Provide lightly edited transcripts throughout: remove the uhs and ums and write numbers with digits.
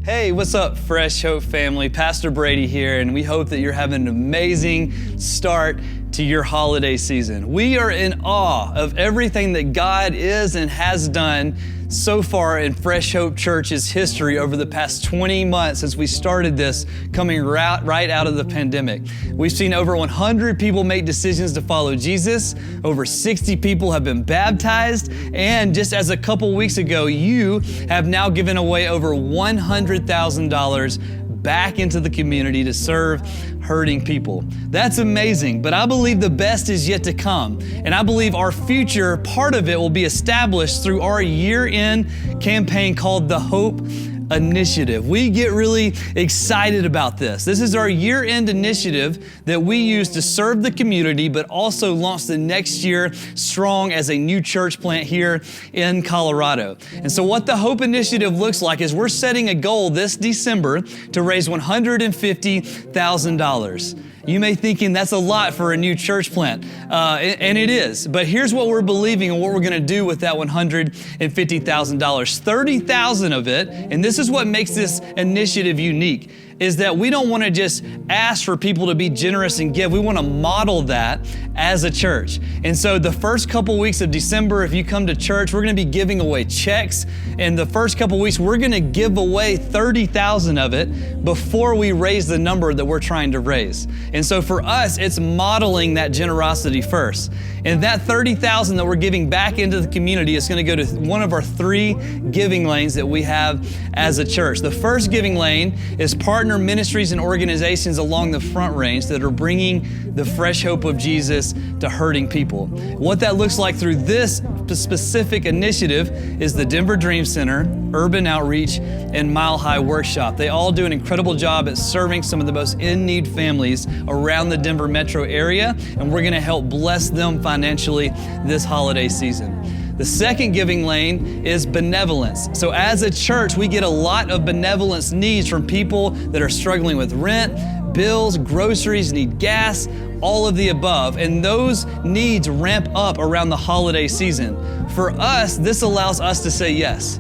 Hey, what's up, Fresh Hope family? Pastor Brady here, and we hope that you're having an amazing start to your holiday season. We are in awe of everything that God is and has done so far in Fresh Hope Church's history over the past 20 months since we started this, coming right out of the pandemic. We've seen over 100 people make decisions to follow Jesus. Over 60 people have been baptized. And just as a couple weeks ago, you have now given away over $100,000 back into the community to serve hurting people. That's amazing, but I believe the best is yet to come. And I believe our future, part of it will be established through our year-end campaign called the Hope Initiative. We get really excited about this. This is our year-end initiative that we use to serve the community, but also launch the next year strong as a new church plant here in Colorado. And so what the Hope Initiative looks like is we're setting a goal this December to raise $150,000. You may be thinking that's a lot for a new church plant, and it is. But here's what we're believing and what we're going to do with that $150,000. $30,000 of it, and this is what makes this initiative unique, is that we don't want to just ask for people to be generous and give. We want to model that as a church. And so the first couple weeks of December, if you come to church, we're going to be giving away checks. And the first couple weeks, we're going to give away $30,000 of it before we raise the number that we're trying to raise. And so for us, it's modeling that generosity first. And that $30,000 that we're giving back into the community is going to go to one of our 3 giving lanes that we have as a church. The first giving lane is partner ministries and organizations along the Front Range that are bringing the fresh hope of Jesus to hurting people. What that looks like through this specific initiative is the Denver Dream Center, Urban Outreach, and Mile High Workshop. They all do an incredible job at serving some of the most in-need families around the Denver metro area, and we're going to help bless them financially this holiday season. The second giving lane is benevolence. So as a church, we get a lot of benevolence needs from people that are struggling with rent, bills, groceries, need gas, all of the above. And those needs ramp up around the holiday season. For us, this allows us to say yes.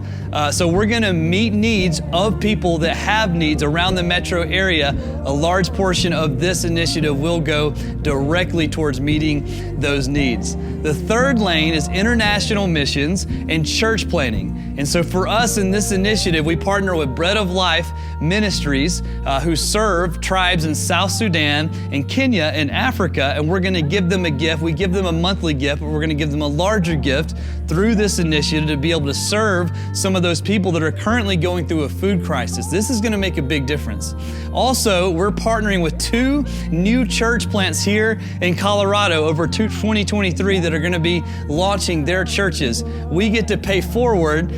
So we're going to meet needs of people that have needs around the metro area. A large portion of this initiative will go directly towards meeting those needs. The third lane is international missions and church planting. And so for us in this initiative, we partner with Bread of Life Ministries, who serve tribes in South Sudan and Kenya and Africa, and we're going to give them a gift. We give them a monthly gift, but we're going to give them a larger gift through this initiative to be able to serve some of those people that are currently going through a food crisis. This is going to make a big difference. Also, we're partnering with 2 new church plants here in Colorado over 2023 that are going to be launching their churches. We get to pay forward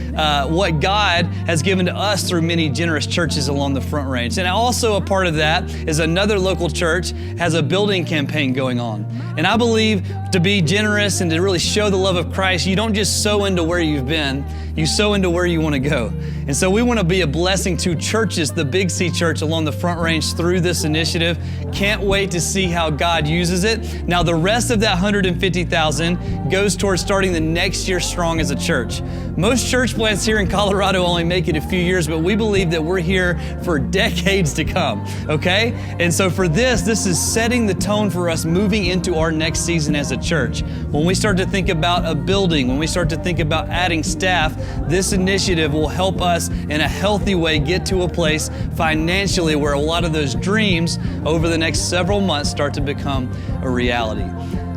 what God has given to us through many generous churches along the Front Range. And also a part of that is another local church has a building campaign going on. And I believe to be generous and to really show the love of Christ, you don't just sow into where you've been, you sow into where you want to go. And so we want to be a blessing to churches, the Big C Church along the Front Range through this initiative. Can't wait to see how God uses it. Now the rest of that $150,000 goes towards starting the next year strong as a church. Most church plants here in Colorado only make it a few years, but we believe that we're here for decades to come, okay? And so for this is setting the tone for us moving into our next season as a church. When we start to think about a building, when we start to think about adding staff, this initiative will help us in a healthy way get to a place financially where a lot of those dreams over the next several months start to become a reality.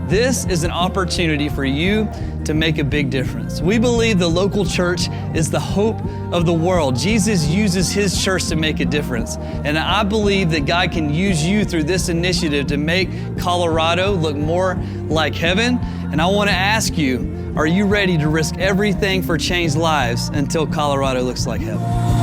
This is an opportunity for you to make a big difference. We believe the local church is the hope of the world. Jesus uses his church to make a difference. And I believe that God can use you through this initiative to make Colorado look more like heaven. And I want to ask you, are you ready to risk everything for changed lives until Colorado looks like heaven?